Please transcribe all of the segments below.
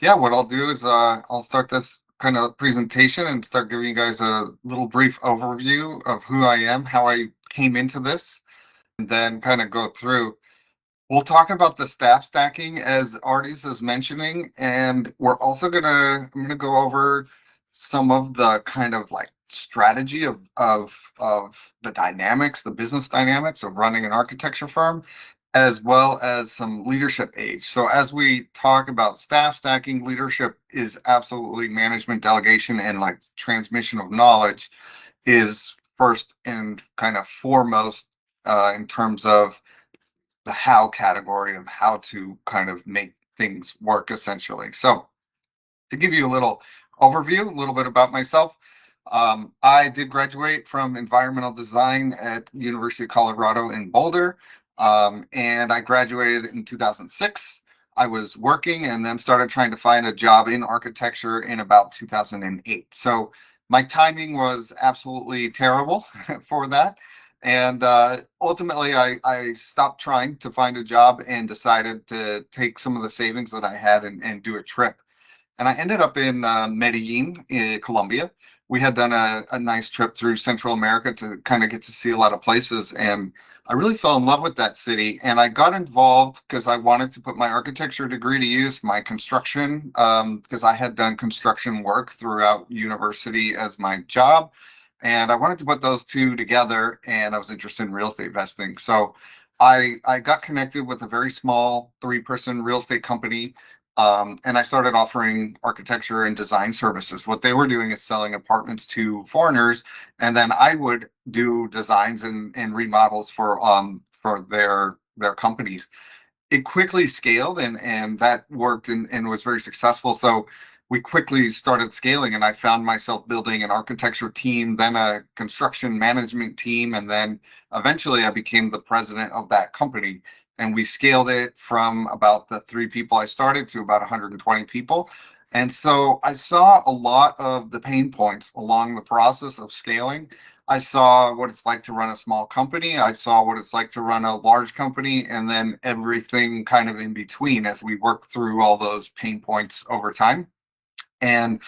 Yeah, what I'll do is I'll start this kind of presentation and start giving you guys a little brief overview of who I am, how I came into this, and then kind of go through. We'll talk about the staff stacking as Artie's is mentioning, and I'm gonna go over some of the kind of like strategy of the dynamics, the business dynamics of running an architecture firm, as well as some leadership aids. So as we talk about staff stacking, leadership is absolutely management delegation and like transmission of knowledge is first and kind of foremost in terms of the how category of how to kind of make things work essentially. So to give you a little overview, a little bit about myself, I did graduate from environmental design at University of Colorado in Boulder, and I graduated in 2006. I was working and then started trying to find a job in architecture in about 2008. So my timing was absolutely terrible for that. And ultimately, I stopped trying to find a job and decided to take some of the savings that I had and do a trip. And I ended up in Medellin, in Colombia. We had done a nice trip through Central America to kind of get to see a lot of places. And I really fell in love with that city. And I got involved because I wanted to put my architecture degree to use, my construction, because I had done construction work throughout university as my job. And I wanted to put those two together, and I was interested in real estate investing. So I got connected with a very small three-person real estate company, and I started offering architecture and design services. What they were doing is selling apartments to foreigners, and then I would do designs and remodels for their companies. It quickly scaled, and that worked and was very successful. So we quickly started scaling, and I found myself building an architecture team, then a construction management team, and then eventually I became the president of that company. And we scaled it from about the three people I started to about 120 people. And so I saw a lot of the pain points along the process of scaling. I saw what it's like to run a small company. I saw what it's like to run a large company, and then everything kind of in between as we work through all those pain points over time. And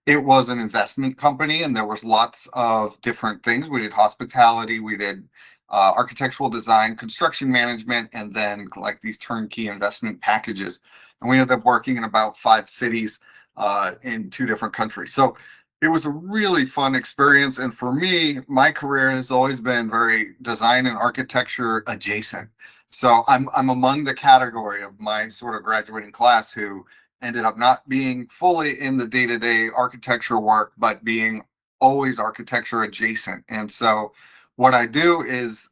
it was an investment company, and there was lots of different things. We did hospitality, we did architectural design, construction management, and then like these turnkey investment packages. And we ended up working in about 5 cities in 2 different countries. So it was a really fun experience. And for me, my career has always been very design and architecture adjacent. So I'm among the category of my sort of graduating class who ended up not being fully in the day-to-day architecture work, but being always architecture adjacent. And so what I do is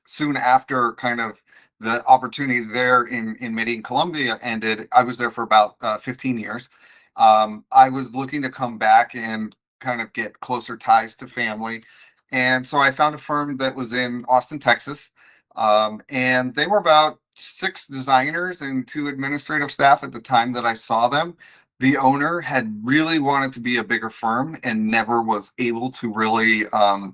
soon after kind of the opportunity there in Medellin, Colombia ended, I was there for about 15 years. I was looking to come back and kind of get closer ties to family. And so I found a firm that was in Austin, Texas. And they were about 6 designers and 2 administrative staff at the time that I saw them. The owner had really wanted to be a bigger firm and never was able to really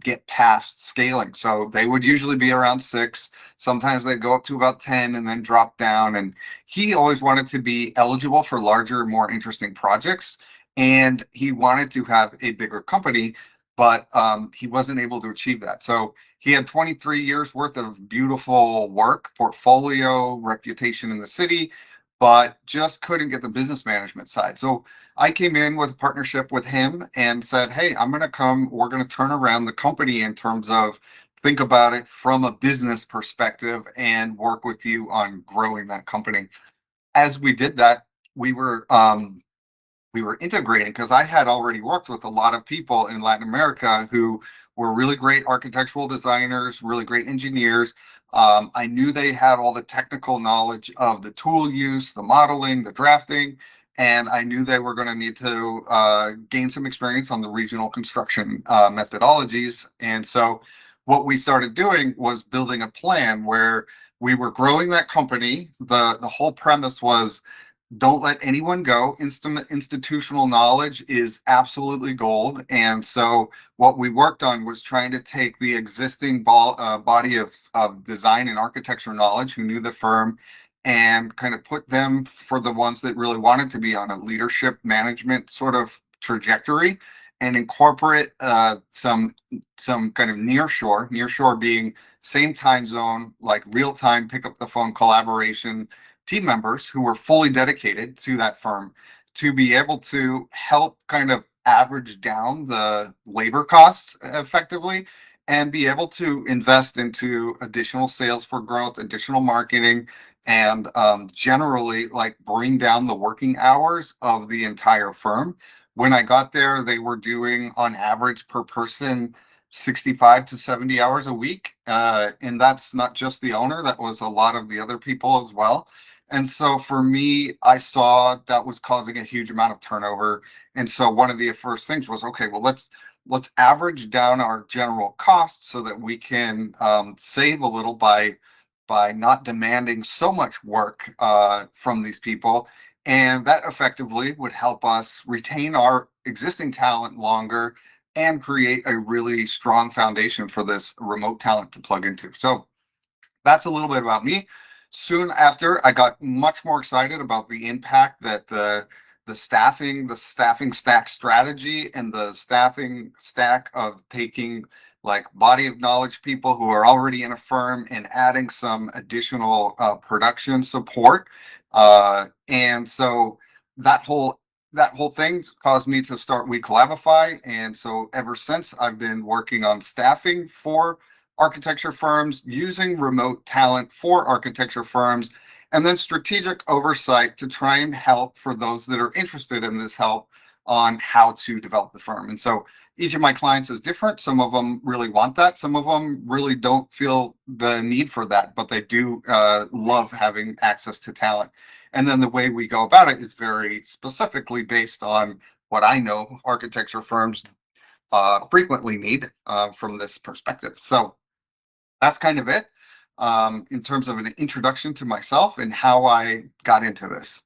get past scaling. So they would usually be around 6. Sometimes they'd go up to about 10 and then drop down. And he always wanted to be eligible for larger, more interesting projects. And he wanted to have a bigger company, but he wasn't able to achieve that. So he had 23 years worth of beautiful work, portfolio, reputation in the city, but just couldn't get the business management side. So I came in with a partnership with him and said, hey, we're going to turn around the company in terms of think about it from a business perspective and work with you on growing that company. As we did that, we were we were integrating because I had already worked with a lot of people in Latin America who were really great architectural designers, really great engineers. I knew they had all the technical knowledge of the tool use, the modeling, the drafting, and I knew they were going to need to gain some experience on the regional construction methodologies. And so what we started doing was building a plan where we were growing that company. The whole premise was don't let anyone go. Institutional knowledge is absolutely gold. And so what we worked on was trying to take the existing body of design and architecture knowledge who knew the firm and kind of put them for the ones that really wanted to be on a leadership management sort of trajectory, and incorporate some kind of nearshore being same time zone, like real time pick up the phone collaboration team members who were fully dedicated to that firm to be able to help kind of average down the labor costs effectively and be able to invest into additional sales for growth, additional marketing, and generally like bring down the working hours of the entire firm. When I got there, they were doing on average per person 65 to 70 hours a week. And that's not just the owner, that was a lot of the other people as well. And so for me, I saw that was causing a huge amount of turnover. And so one of the first things was, okay, well, let's average down our general costs so that we can save a little by not demanding so much work from these people. And that effectively would help us retain our existing talent longer and create a really strong foundation for this remote talent to plug into. So that's a little bit about me. Soon after, I got much more excited about the impact that the staffing stack strategy and the staffing stack of taking like body of knowledge people who are already in a firm and adding some additional production support. And so that whole that whole thing caused me to start WeCollabify. And so ever since, I've been working on staffing for architecture firms, using remote talent for architecture firms, and then strategic oversight to try and help for those that are interested in this help on how to develop the firm. And so each of my clients is different. Some of them really want that. Some of them really don't feel the need for that, but they do love having access to talent. And then the way we go about it is very specifically based on what I know architecture firms frequently need from this perspective. So that's kind of it in terms of an introduction to myself and how I got into this.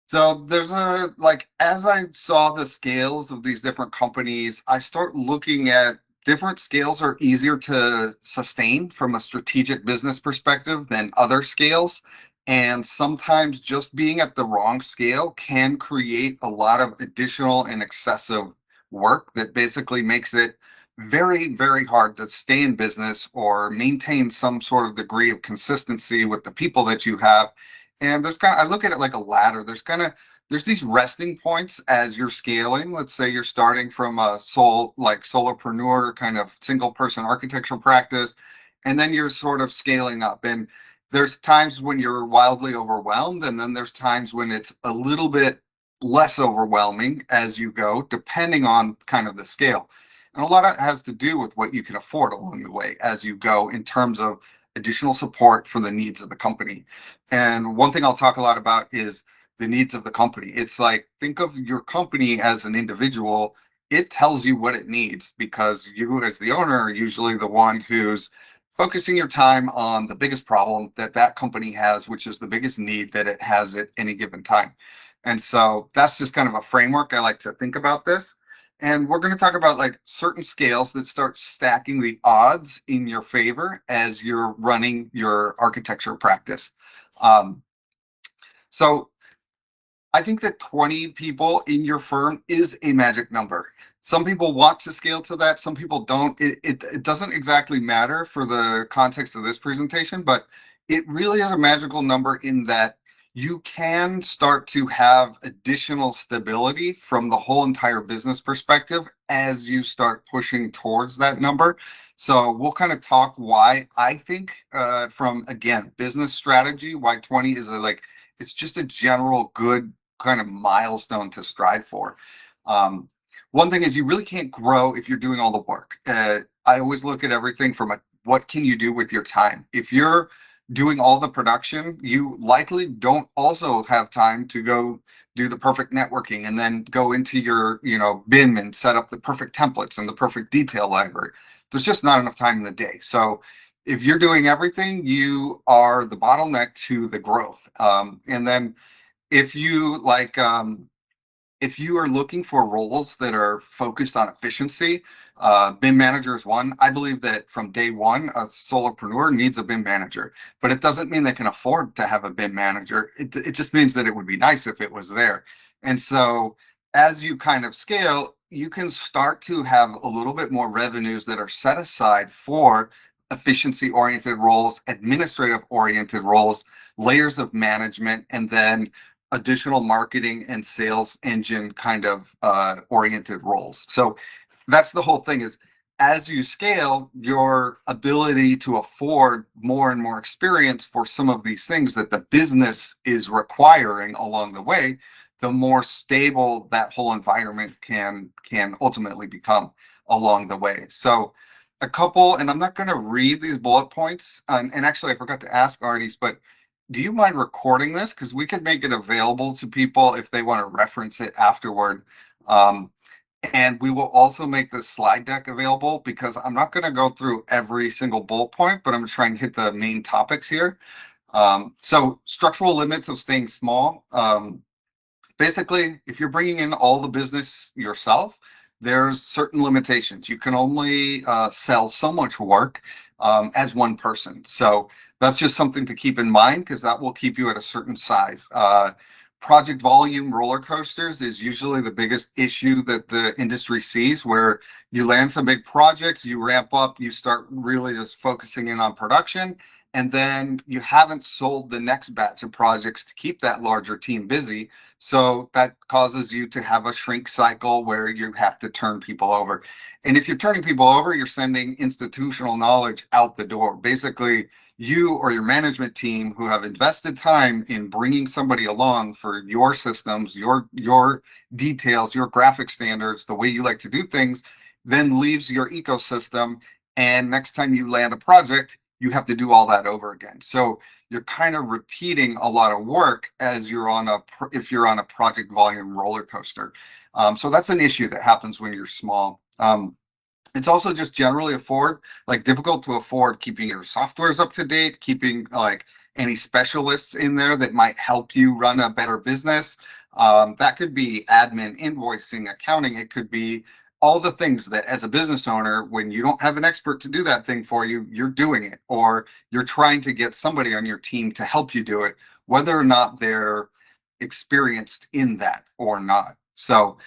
So there's as I saw the scales of these different companies, I start looking at different scales are easier to sustain from a strategic business perspective than other scales. And sometimes just being at the wrong scale can create a lot of additional and excessive work that basically makes it very, very hard to stay in business or maintain some sort of degree of consistency with the people that you have. And I look at it like a ladder. There's these resting points as you're scaling. Let's say you're starting from a solopreneur kind of single person architectural practice, and then you're sort of scaling up. And there's times when you're wildly overwhelmed, and then there's times when it's a little bit less overwhelming as you go, depending on kind of the scale. And a lot of it has to do with what you can afford along the way as you go in terms of additional support for the needs of the company. And one thing I'll talk a lot about is the needs of the company. It's like, think of your company as an individual. It tells you what it needs because you, as the owner, are usually the one who's focusing your time on the biggest problem that that company has, which is the biggest need that it has at any given time. And so that's just kind of a framework I like to think about this. And we're going to talk about like certain scales that start stacking the odds in your favor as you're running your architecture practice. Um, so I think that 20 people in your firm is a magic number. Some people want to scale to that, some people don't. It doesn't exactly matter for the context of this presentation, but it really is a magical number in that you can start to have additional stability from the whole entire business perspective as you start pushing towards that number. So we'll kind of talk why I think from, again, business strategy, why 20 is it's just a general good kind of milestone to strive for. One thing is you really can't grow if you're doing all the work. I always look at everything from what can you do with your time? If you're doing all the production, you likely don't also have time to go do the perfect networking and then go into your, BIM and set up the perfect templates and the perfect detail library. There's just not enough time in the day. So if you're doing everything, you are the bottleneck to the growth. And then if you if you are looking for roles that are focused on efficiency, BIM manager is one. I believe that from day one, a solopreneur needs a BIM manager, but it doesn't mean they can afford to have a BIM manager. It just means that it would be nice if it was there. And so as you kind of scale, you can start to have a little bit more revenues that are set aside for efficiency oriented roles, administrative oriented roles, layers of management, and then additional marketing and sales engine kind of oriented roles. So that's the whole thing is as you scale, your ability to afford more and more experience for some of these things that the business is requiring along the way, the more stable that whole environment can ultimately become along the way. So a couple, and I'm not going to read these bullet points. And actually, I forgot to ask Artis, but do you mind recording this? Because we could make it available to people if they want to reference it afterward. Um, and we will also make the slide deck available because I'm not going to go through every single bullet point, but I'm going to try and hit the main topics here. So structural limits of staying small. Basically, if you're bringing in all the business yourself, there's certain limitations. You can only sell so much work as one person. So that's just something to keep in mind because that will keep you at a certain size. Project volume roller coasters is usually the biggest issue that the industry sees, where you land some big projects, you ramp up, you start really just focusing in on production, and then you haven't sold the next batch of projects to keep that larger team busy. So that causes you to have a shrink cycle where you have to turn people over. And if you're turning people over, you're sending institutional knowledge out the door. Basically, you or your management team who have invested time in bringing somebody along for your systems, your details, your graphic standards, the way you like to do things, then leaves your ecosystem. And next time you land a project, you have to do all that over again. So you're kind of repeating a lot of work as you're on if you're on a project volume roller coaster. So that's an issue that happens when you're small. It's also just generally difficult to afford keeping your softwares up to date, keeping like any specialists in there that might help you run a better business. That could be admin, invoicing, accounting. It could be all the things that as a business owner, when you don't have an expert to do that thing for you, you're doing it, or you're trying to get somebody on your team to help you do it, whether or not they're experienced in that or not. So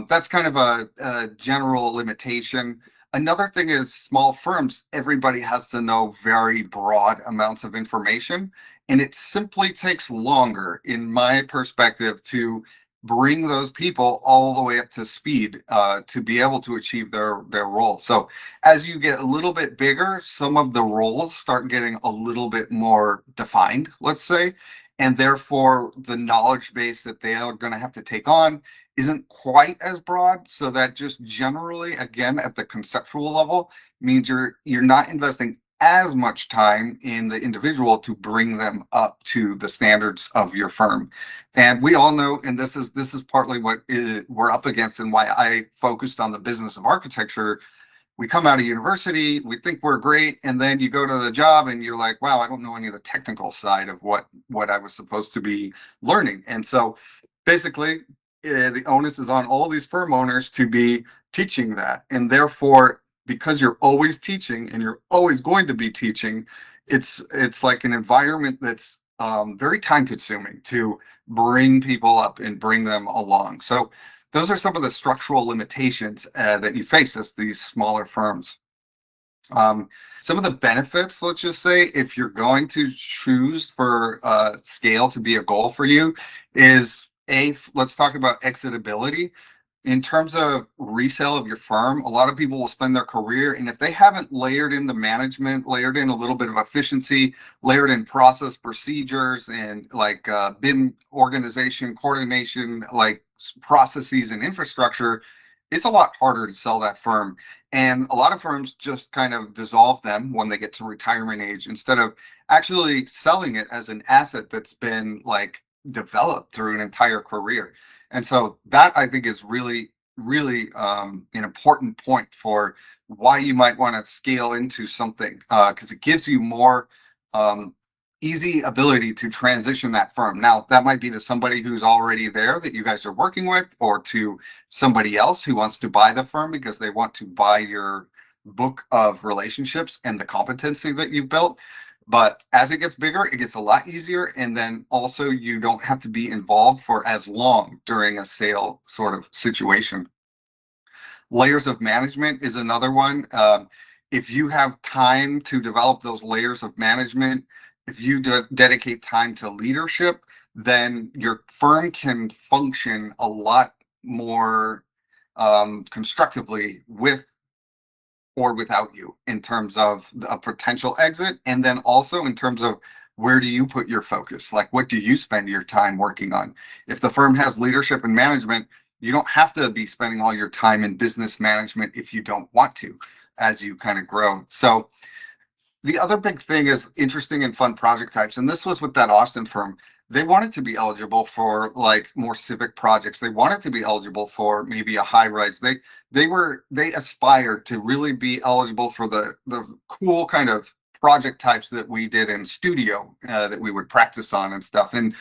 that's kind of a general limitation. Another thing is small firms, everybody has to know very broad amounts of information, and it simply takes longer, in my perspective, to bring those people all the way up to speed to be able to achieve their role. So as you get a little bit bigger, some of the roles start getting a little bit more defined, let's say, and therefore the knowledge base that they are going to have to take on isn't quite as broad. So that just generally, again, at the conceptual level, means you're not investing as much time in the individual to bring them up to the standards of your firm. And we all know, and this is partly what we're up against and why I focused on the business of architecture. We come out of university, we think we're great, and then you go to the job and you're like, wow, I don't know any of the technical side of what I was supposed to be learning. And so basically, the onus is on all these firm owners to be teaching that. And therefore, because you're always teaching and you're always going to be teaching, it's like an environment that's very time consuming to bring people up and bring them along. So those are some of the structural limitations that you face as these smaller firms. Some of the benefits, let's just say, if you're going to choose for scale to be a goal for you, is let's talk about exitability. In terms of resale of your firm, a lot of people will spend their career, and if they haven't layered in the management, layered in a little bit of efficiency, layered in process procedures and like BIM organization, coordination, like processes and infrastructure, it's a lot harder to sell that firm. And a lot of firms just kind of dissolve them when they get to retirement age instead of actually selling it as an asset that's been like developed through an entire career. And so that I think is really, really an important point for why you might want to scale into something because it gives you more easy ability to transition that firm. Now, that might be to somebody who's already there that you guys are working with, or to somebody else who wants to buy the firm because they want to buy your book of relationships and the competency that you've built. But as it gets bigger, it gets a lot easier. And then also, you don't have to be involved for as long during a sale sort of situation. Layers of management is another one. If you have time to develop those layers of management, if you dedicate time to leadership, then your firm can function a lot more constructively with or without you in terms of a potential exit. And then also in terms of where do you put your focus? Like, what do you spend your time working on? If the firm has leadership and management, you don't have to be spending all your time in business management if you don't want to as you kind of grow. So the other big thing is interesting and fun project types. And this was with that Austin firm. They wanted to be eligible for like more civic projects. They wanted to be eligible for maybe a high rise. They aspired to really be eligible for the cool kind of project types that we did in studio that we would practice on and stuff. And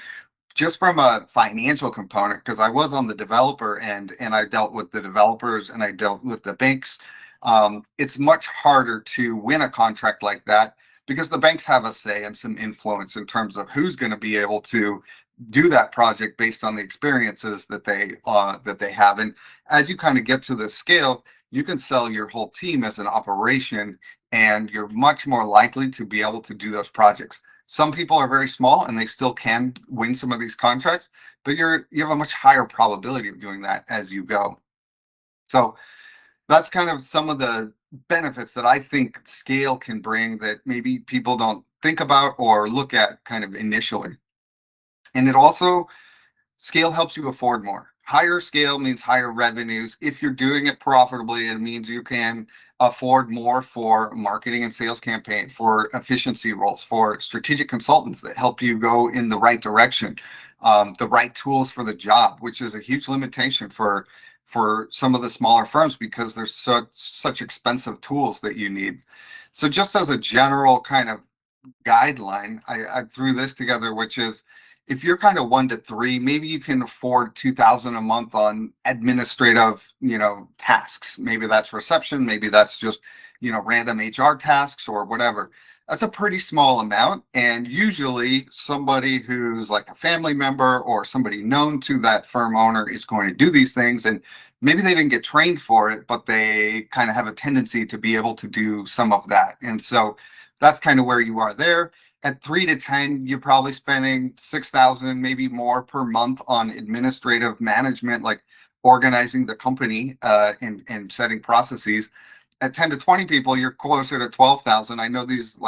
just from a financial component, because I was on the developer end and I dealt with the developers and I dealt with the banks, it's much harder to win a contract like that because the banks have a say and some influence in terms of who's going to be able to do that project based on the experiences that they have. And as you kind of get to this scale, you can sell your whole team as an operation, and you're much more likely to be able to do those projects. Some people are very small and they still can win some of these contracts, but you have a much higher probability of doing that as you go. So that's kind of some of the benefits that I think scale can bring that maybe people don't think about or look at kind of initially. And it also, scale helps you afford more. Higher scale means higher revenues. If you're doing it profitably, it means you can afford more for marketing and sales campaign, for efficiency roles, for strategic consultants that help you go in the right direction, the right tools for the job, which is a huge limitation for some of the smaller firms because there's such expensive tools that you need. So just as a general kind of guideline, I threw this together, which is if you're kind of 1 to 3, maybe you can afford 2,000 a month on administrative, tasks. Maybe that's reception, maybe that's just, random HR tasks or whatever. That's a pretty small amount. And usually somebody who's like a family member or somebody known to that firm owner is going to do these things. And maybe they didn't get trained for it, but they kind of have a tendency to be able to do some of that. And so that's kind of where you are there. At 3 to 10, you're probably spending 6,000, maybe more per month on administrative management, like organizing the company and setting processes. At 10 to 20 people, you're closer to 12,000. I know these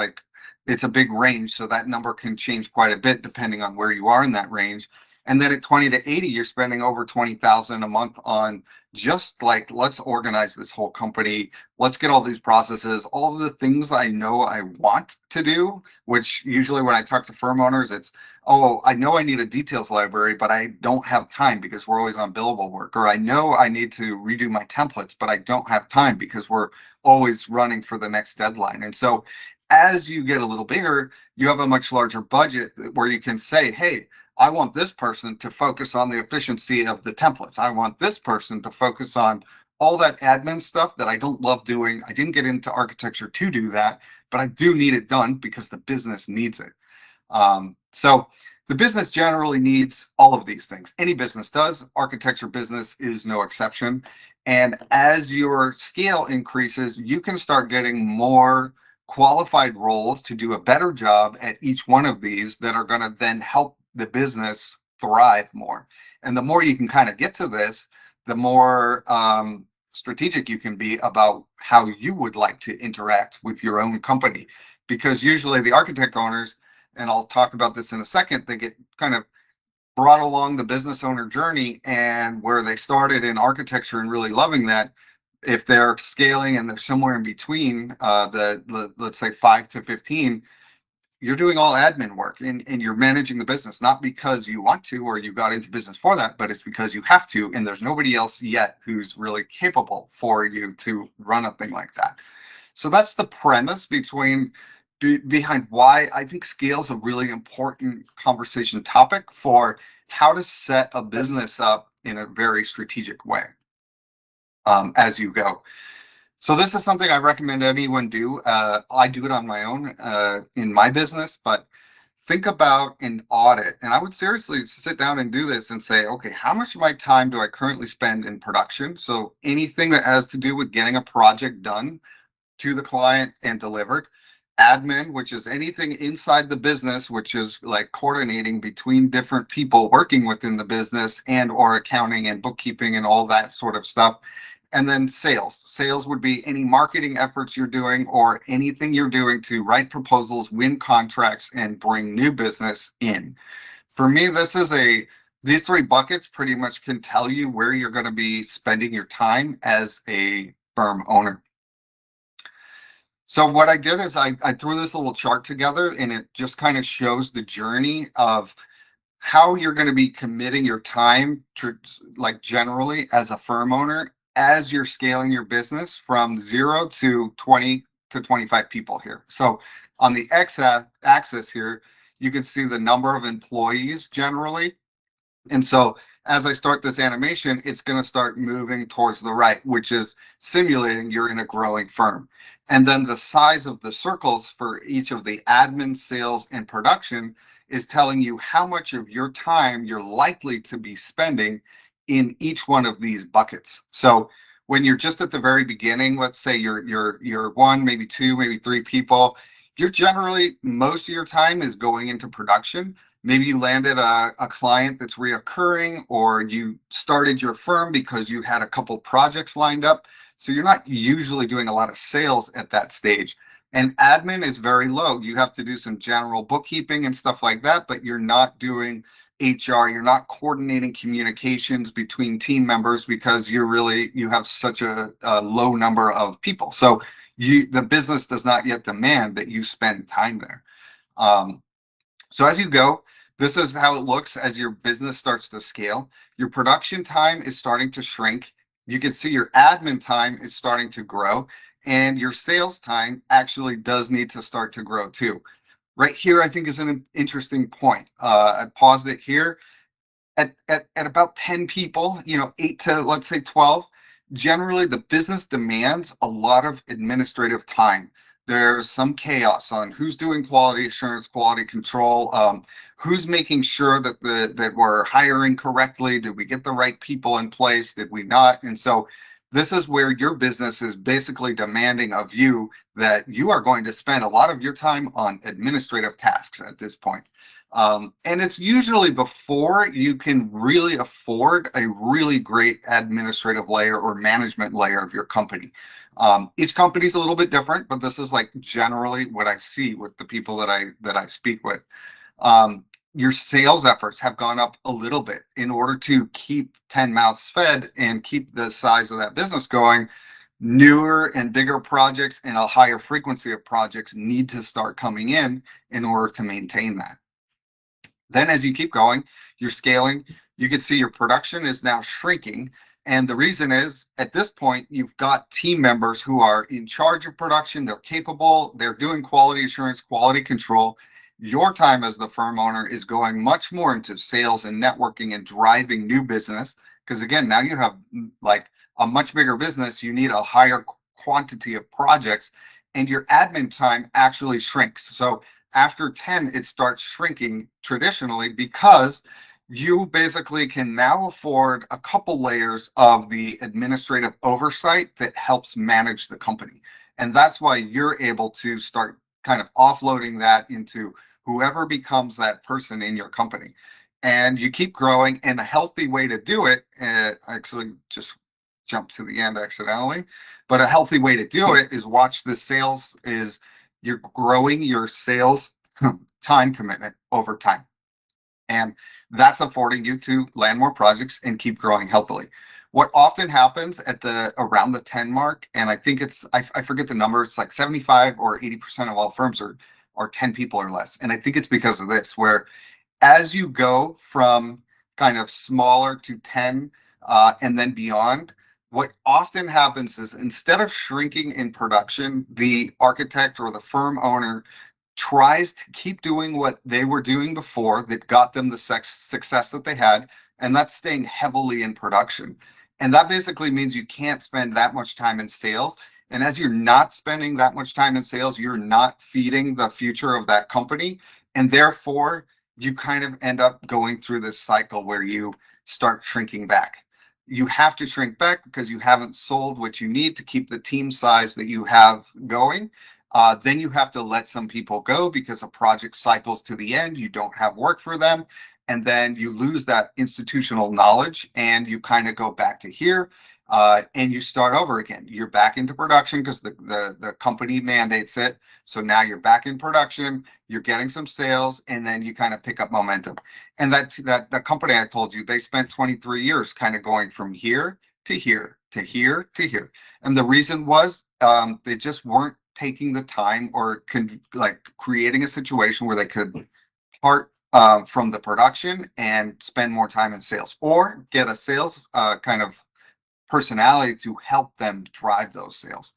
it's a big range, so that number can change quite a bit depending on where you are in that range. And then at 20 to 80, you're spending over 20,000 a month on just like, let's organize this whole company. Let's get all these processes, all of the things I know I want to do, which usually when I talk to firm owners, it's, oh, I know I need a details library, but I don't have time because we're always on billable work. Or I know I need to redo my templates, but I don't have time because we're always running for the next deadline. And so as you get a little bigger, you have a much larger budget where you can say, hey, I want this person to focus on the efficiency of the templates. I want this person to focus on all that admin stuff that I don't love doing. I didn't get into architecture to do that, but I do need it done because the business needs it. So the business generally needs all of these things. Any business does. Architecture business is no exception. And as your scale increases, you can start getting more qualified roles to do a better job at each one of these that are going to then help the business thrive more. And the more you can kind of get to this, the more strategic you can be about how you would like to interact with your own company. Because usually the architect owners, and I'll talk about this in a second, they get kind of brought along the business owner journey, and where they started in architecture and really loving that, if they're scaling and they're somewhere in between let's say 5 to 15, you're doing all admin work and you're managing the business, not because you want to or you got into business for that, but it's because you have to, and there's nobody else yet who's really capable for you to run a thing like that. So that's the premise between behind why I think scale is a really important conversation topic for how to set a business up in a very strategic way as you go. So this is something I recommend anyone do. I do it on my own in my business, but think about an audit. And I would seriously sit down and do this and say, okay, how much of my time do I currently spend in production? So anything that has to do with getting a project done to the client and delivered. Admin, which is anything inside the business, which is like coordinating between different people working within the business, and or accounting and bookkeeping and all that sort of stuff. And then sales. Sales would be any marketing efforts you're doing or anything you're doing to write proposals, win contracts, and bring new business in. For me, these three buckets pretty much can tell you where you're going to be spending your time as a firm owner. So what I did is I threw this little chart together, and it just kind of shows the journey of how you're going to be committing your time to, like, generally as a firm owner as you're scaling your business from 0 to 20 to 25 people here. So on the x-axis here, you can see the number of employees generally. And so as I start this animation, it's going to start moving towards the right, which is simulating you're in a growing firm. And then the size of the circles for each of the admin, sales, and production is telling you how much of your time you're likely to be spending in each one of these buckets. So when you're just at the very beginning, let's say you're one, maybe two, maybe three people, you're generally, most of your time is going into production. Maybe you landed a client that's reoccurring, or you started your firm because you had a couple projects lined up. So you're not usually doing a lot of sales at that stage. And admin is very low. You have to do some general bookkeeping and stuff like that, but you're not doing HR. You're not coordinating communications between team members because you have such a low number of people. So the business does not yet demand that you spend time there. So as you go, this is how it looks as your business starts to scale. Your production time is starting to shrink. You can see your admin time is starting to grow, and your sales time actually does need to start to grow too. Right here, I think, is an interesting point. I paused it here at about 10 people, 8 to, let's say, 12. Generally the business demands a lot of administrative time. There's some chaos on who's doing quality assurance, quality control, who's making sure that we're hiring correctly. Did we get the right people in place? Did we not? And so this is where your business is basically demanding of you that you are going to spend a lot of your time on administrative tasks at this point. And it's usually before you can really afford a really great administrative layer or management layer of your company. Each company is a little bit different, but this is like generally what I see with the people that I speak with. Your sales efforts have gone up a little bit in order to keep 10 mouths fed and keep the size of that business going. Newer and bigger projects and a higher frequency of projects need to start coming in order to maintain that. Then as you keep going, you're scaling, you can see your production is now shrinking. And the reason is, at this point, you've got team members who are in charge of production. They're capable. They're doing quality assurance, quality control. Your time as the firm owner is going much more into sales and networking and driving new business. Because again, now you have like a much bigger business. You need a higher quantity of projects, and your admin time actually shrinks. So after 10, it starts shrinking traditionally because you basically can now afford a couple layers of the administrative oversight that helps manage the company. And that's why you're able to start kind of offloading that into whoever becomes that person in your company. And you keep growing, and a healthy way to do it, actually just jumped to the end accidentally, but a healthy way to do it is watch the sales is you're growing your sales time commitment over time. And that's affording you to land more projects and keep growing healthily. What often happens at around the 10 mark, and I think I forget the number, it's like 75 or 80% of all firms are 10 people or less. And I think it's because of this, where as you go from kind of smaller to 10 and then beyond, what often happens is instead of shrinking in production, the architect or the firm owner tries to keep doing what they were doing before that got them the success that they had, and that's staying heavily in production. And that basically means you can't spend that much time in sales. And as you're not spending that much time in sales, you're not feeding the future of that company. And therefore, you kind of end up going through this cycle where you start shrinking back. You have to shrink back because you haven't sold what you need to keep the team size that you have going. Then you have to let some people go because the project cycles to the end. You don't have work for them. And then you lose that institutional knowledge and you kind of go back to here and you start over again. You're back into production because the company mandates it. So now you're back in production, you're getting some sales, and then you kind of pick up momentum. And that the company I told you, they spent 23 years kind of going from here to here to here to here. And the reason was they just weren't taking the time or creating a situation where they could part from the production and spend more time in sales or get a sales kind of personality to help them drive those sales.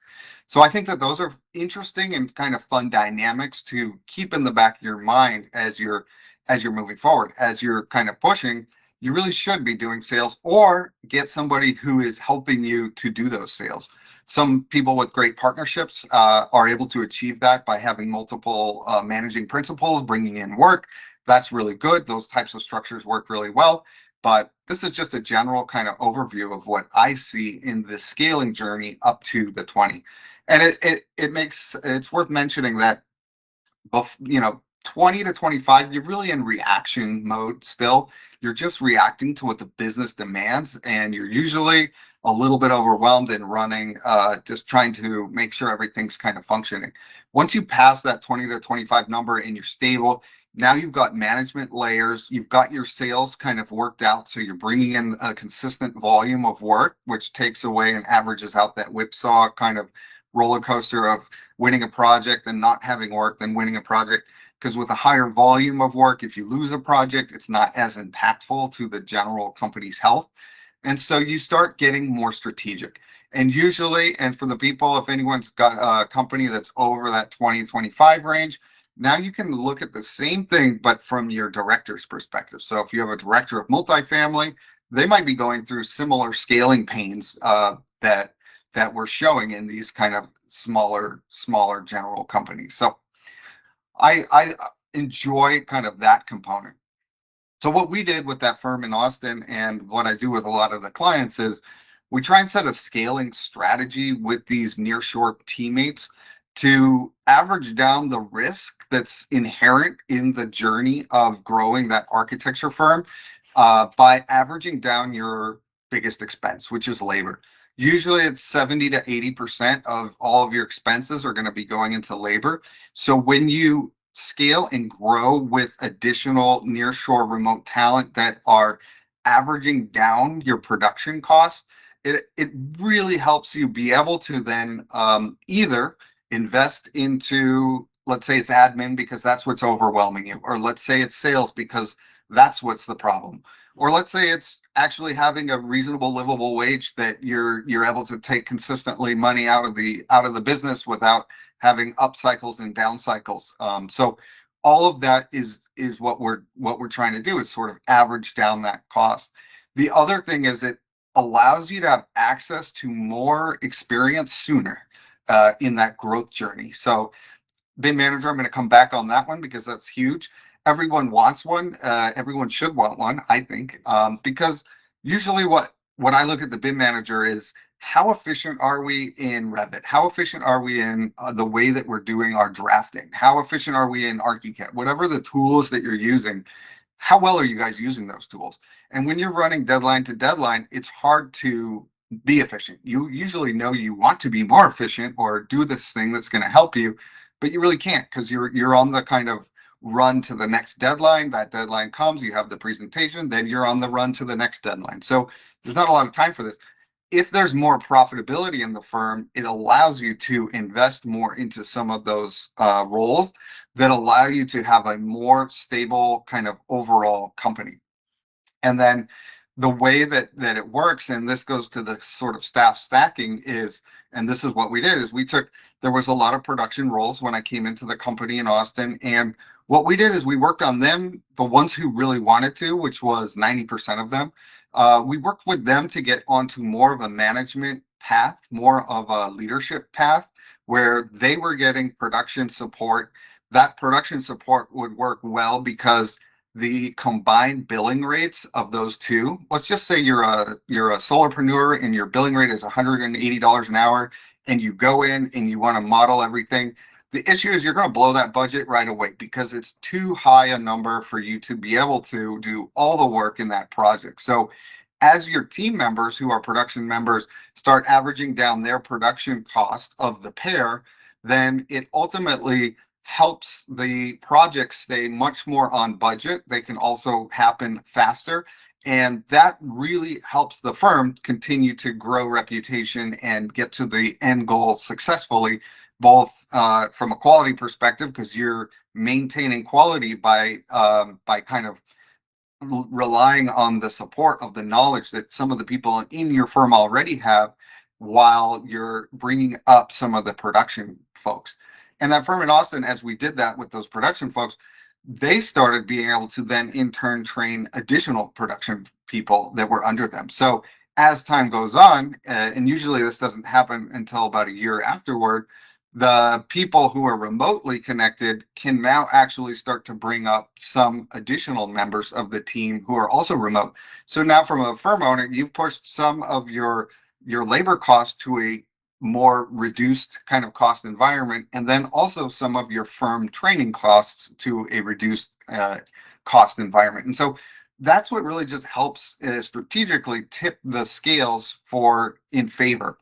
So I think that those are interesting and kind of fun dynamics to keep in the back of your mind as you're moving forward, as you're kind of pushing. You really should be doing sales or get somebody who is helping you to do those sales. Some people with great partnerships are able to achieve that by having multiple managing principals, bringing in work. That's really good. Those types of structures work really well. But this is just a general kind of overview of what I see in the scaling journey up to the 20. And it's worth mentioning that, 20 to 25, you're really in reaction mode still. You're just reacting to what the business demands, and you're usually a little bit overwhelmed and running, just trying to make sure everything's kind of functioning. Once you pass that 20 to 25 number and you're stable, now you've got management layers, you've got your sales kind of worked out, so you're bringing in a consistent volume of work, which takes away and averages out that whipsaw kind of roller coaster of winning a project and not having work, then winning a project. Because with a higher volume of work, if you lose a project, it's not as impactful to the general company's health. And so you start getting more strategic. And usually, and for the people, if anyone's got a company that's over that 20-25 range, now you can look at the same thing, but from your director's perspective. So if you have a director of multifamily, they might be going through similar scaling pains that we're showing in these kind of smaller general companies. So I enjoy kind of that component. So what we did with that firm in Austin and what I do with a lot of the clients is we try and set a scaling strategy with these nearshore teammates to average down the risk that's inherent in the journey of growing that architecture firm by averaging down your biggest expense, which is labor. Usually it's 70 to 80% of all of your expenses are going to be going into labor. So when you scale and grow with additional nearshore remote talent that are averaging down your production costs, it really helps you be able to then either invest into, let's say it's admin because that's what's overwhelming you, or let's say it's sales because that's what's the problem, or let's say it's actually having a reasonable livable wage that you're able to take consistently money out of the business without having up cycles and down cycles. So all of that is what we're trying to do, is sort of average down that cost. The other thing is it allows you to have access to more experience sooner in that growth journey. So BIM manager, I'm going to come back on that one because that's huge. Everyone wants one. Everyone should want one, I think, because usually what I look at the BIM manager is, how efficient are we in Revit? How efficient are we in the way that we're doing our drafting? How efficient are we in ArchiCAD? Whatever the tools that you're using, how well are you guys using those tools? And when you're running deadline to deadline, it's hard to be efficient. You usually know you want to be more efficient or do this thing that's going to help you, but you really can't because you're on the kind of run to the next deadline. That deadline comes, you have the presentation, then you're on the run to the next deadline. So there's not a lot of time for this. If there's more profitability in the firm, it allows you to invest more into some of those roles that allow you to have a more stable kind of overall company. And then the way that it works, and this goes to the sort of staff stacking, is And this is what we did is there was a lot of production roles when I came into the company in Austin. And what we did is we worked on them, the ones who really wanted to, which was 90% of them. We worked with them to get onto more of a management path, more of a leadership path, where they were getting production support. That production support would work well because the combined billing rates of those two, let's just say you're a solopreneur and your billing rate is $180 an hour, and you go in and you want to model everything. The issue is you're going to blow that budget right away because it's too high a number for you to be able to do all the work in that project. So as your team members who are production members start averaging down their production cost of the pair, then it ultimately helps the project stay much more on budget. They can also happen faster. And that really helps the firm continue to grow reputation and get to the end goal successfully, both from a quality perspective, because you're maintaining quality by kind of relying on the support of the knowledge that some of the people in your firm already have, while you're bringing up some of the production folks. And that firm in Austin, as we did that with those production folks, they started being able to then in turn train additional production people that were under them. So as time goes on, and usually this doesn't happen until about a year afterward, the people who are remotely connected can now actually start to bring up some additional members of the team who are also remote. So now from a firm owner, you've pushed some of your labor costs to a more reduced kind of cost environment, and then also some of your firm training costs to a reduced cost environment. And so that's what really just helps strategically tip the scales in favor.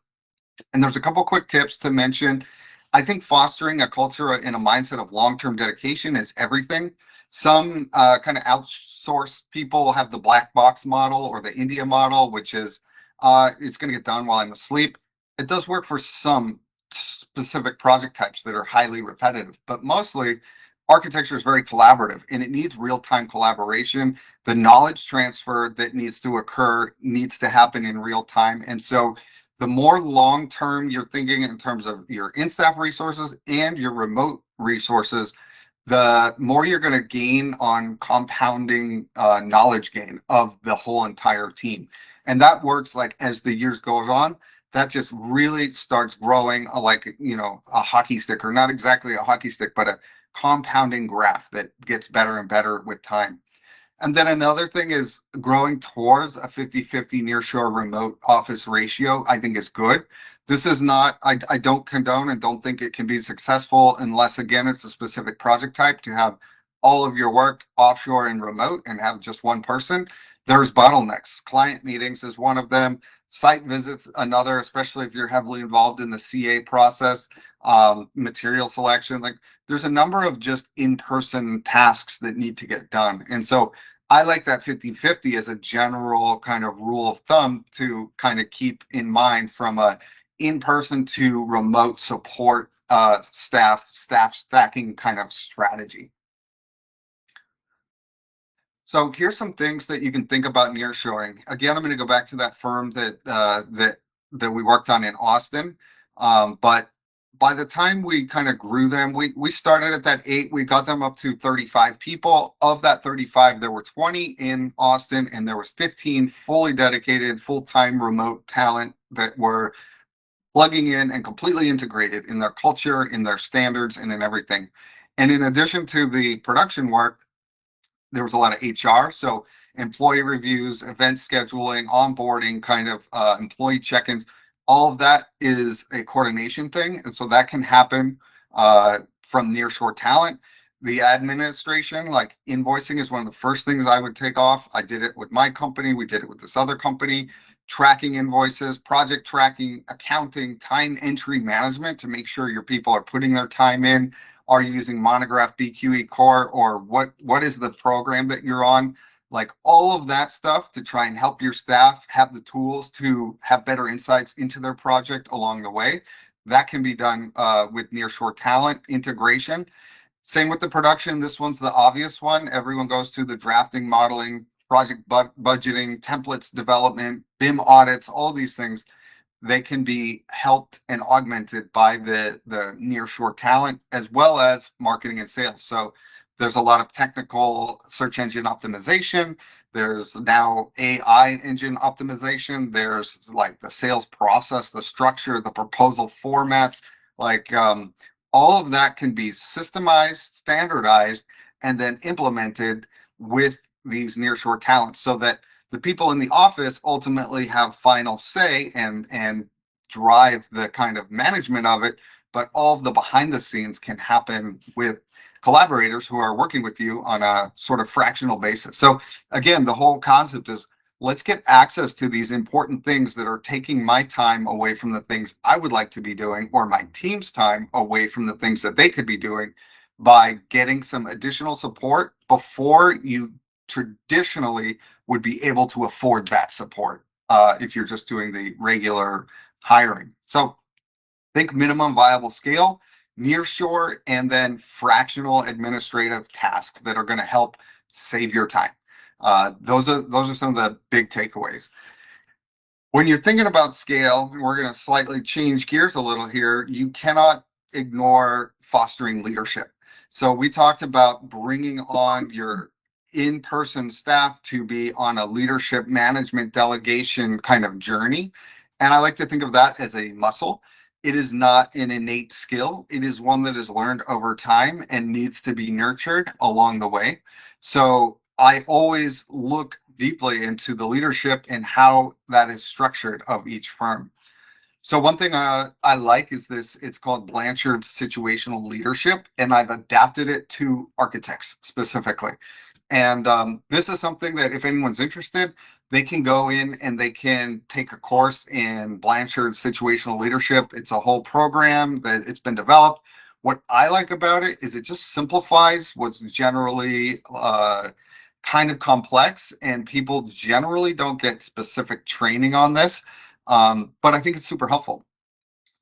And there's a couple quick tips to mention. I think fostering a culture and a mindset of long-term dedication is everything. Some kind of outsource people have the black box model or the India model, which is it's going to get done while I'm asleep. It does work for some specific project types that are highly repetitive, but mostly architecture is very collaborative and it needs real-time collaboration. The knowledge transfer that needs to occur needs to happen in real time. And so the more long-term you're thinking in terms of your in-staff resources and your remote resources, the more you're going to gain on compounding knowledge gain of the whole entire team. And that works like as the years goes on, that just really starts growing like, a hockey stick, or not exactly a hockey stick, but a compounding graph that gets better and better with time. And then another thing is growing towards a 50-50 nearshore remote office ratio, I think is good. This is not, I don't condone and don't think it can be successful unless, again, it's a specific project type to have all of your work offshore and remote and have just one person. There's bottlenecks. Client meetings is one of them. Site visits, another, especially if you're heavily involved in the CA process, material selection. Like there's a number of just in-person tasks that need to get done. And so I like that 50-50 as a general kind of rule of thumb to kind of keep in mind from a in-person to remote support staff stacking kind of strategy. So here's some things that you can think about nearshoring. Again, I'm going to go back to that firm that we worked on in Austin. But by the time we kind of grew them, we started at that 8, we got them up to 35 people. Of that 35, there were 20 in Austin, and there was 15 fully dedicated, full-time remote talent that were plugging in and completely integrated in their culture, in their standards, and in everything. And in addition to the production work, there was a lot of HR, so employee reviews, event scheduling, onboarding, kind of employee check-ins. All of that is a coordination thing, and so that can happen from nearshore talent. The administration, like invoicing, is one of the first things I would take off. I did it with my company. We did it with this other company. Tracking invoices, project tracking, accounting, time entry management to make sure your people are putting their time in, are using Monograph BQE Core, or what is the program that you're on. Like all of that stuff to try and help your staff have the tools to have better insights into their project along the way. That can be done with nearshore talent integration. Same with the production. This one's the obvious one. Everyone goes to the drafting, modeling, project budgeting, templates development, BIM audits, all these things. they can be helped and augmented by the nearshore talent as well as marketing and sales. So there's a lot of technical search engine optimization. There's now AI engine optimization. There's like the sales process, the structure, the proposal formats, like all of that can be systemized, standardized, and then implemented with these nearshore talents so that the people in the office ultimately have final say and drive the kind of management of it, but all of the behind the scenes can happen with collaborators who are working with you on a sort of fractional basis. So again, the whole concept is let's get access to these important things that are taking my time away from the things I would like to be doing, or my team's time away from the things that they could be doing, by getting some additional support before you traditionally would be able to afford that support if you're just doing the regular hiring. So think minimum viable scale, nearshore, and then fractional administrative tasks that are going to help save your time. Those are some of the big takeaways. When you're thinking about scale, and we're going to slightly change gears a little here, you cannot ignore fostering leadership. So we talked about bringing on your in-person staff to be on a leadership management delegation kind of journey. And I like to think of that as a muscle. It is not an innate skill. It is one that is learned over time and needs to be nurtured along the way. So I always look deeply into the leadership and how that is structured of each firm. So one thing I like is this, it's called Blanchard's situational leadership, and I've adapted it to architects specifically. And this is something that if anyone's interested, they can go in and they can take a course in Blanchard's situational leadership. It's a whole program that it's been developed. What I like about it is it just simplifies what's generally kind of complex, and people generally don't get specific training on this. But I think it's super helpful.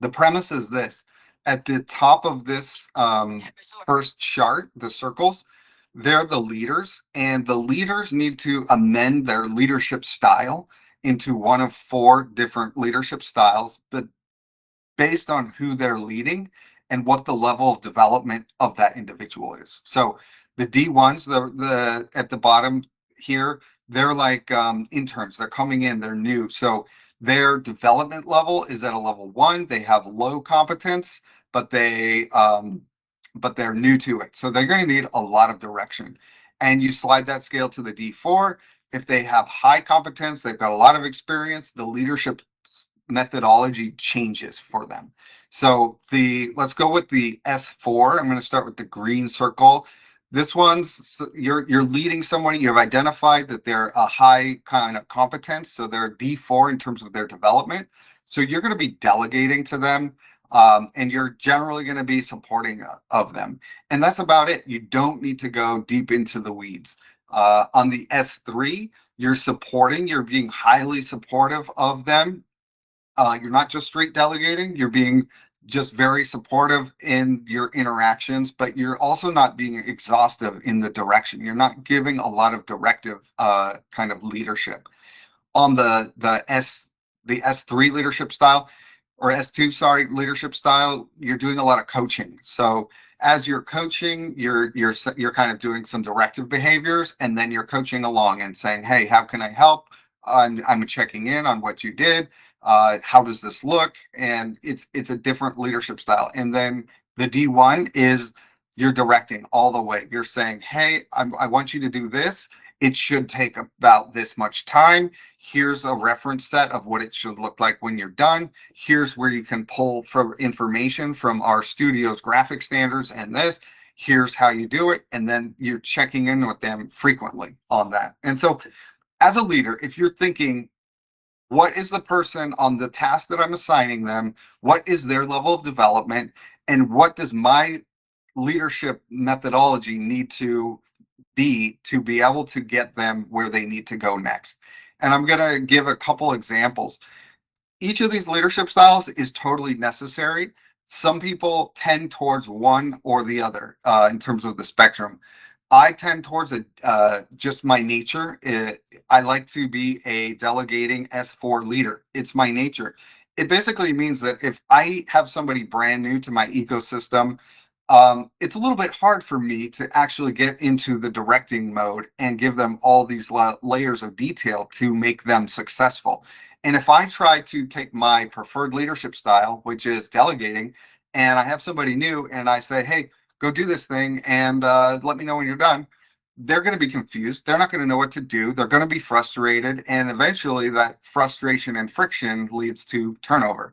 The premise is this: at the top of this first chart, the circles, they're the leaders, and the leaders need to amend their leadership style into one of four different leadership styles, but based on who they're leading and what the level of development of that individual is. So the D1s, the at the bottom here, they're like interns. They're coming in, they're new. So their development level is at a level 1. They have low competence, but they're new to it. So they're going to need a lot of direction. And you slide that scale to the D4. If they have high competence, they've got a lot of experience, the leadership methodology changes for them. So let's go with the S4. I'm going to start with the green circle. This one's you're leading someone. You have identified that they're a high kind of competence, so they're D4 in terms of their development. So you're going to be delegating to them, and you're generally going to be supporting of them, and that's about it. You don't need to go deep into the weeds. On the S3, you're supporting. You're being highly supportive of them. You're not just straight delegating, you're being just very supportive in your interactions, but you're also not being exhaustive in the direction. You're not giving a lot of directive kind of leadership. On the S3 leadership style, or S2, sorry, leadership style, you're doing a lot of coaching. So as you're coaching, you're kind of doing some directive behaviors, and then you're coaching along and saying, hey, how can I help? I'm checking in on what you did. How does this look? And it's a different leadership style. And then the D1 is you're directing all the way. You're saying, hey, I want you to do this. It should take about this much time. Here's a reference set of what it should look like when you're done. Here's where you can pull for information from our studio's graphic standards and this. Here's how you do it. And then you're checking in with them frequently on that. And so as a leader, if you're thinking, what is the person on the task that I'm assigning them? What is their level of development? And what does my leadership methodology need to be able to get them where they need to go next? And I'm going to give a couple examples. Each of these leadership styles is totally necessary. Some people tend towards one or the other in terms of the spectrum. I tend towards just my nature. I like to be a delegating S4 leader. It's my nature. It basically means that if I have somebody brand new to my ecosystem, it's a little bit hard for me to actually get into the directing mode and give them all these layers of detail to make them successful. And if I try to take my preferred leadership style, which is delegating, and I have somebody new and I say, hey, go do this thing and let me know when you're done, they're going to be confused. They're not going to know what to do. They're going to be frustrated. And eventually, that frustration and friction leads to turnover.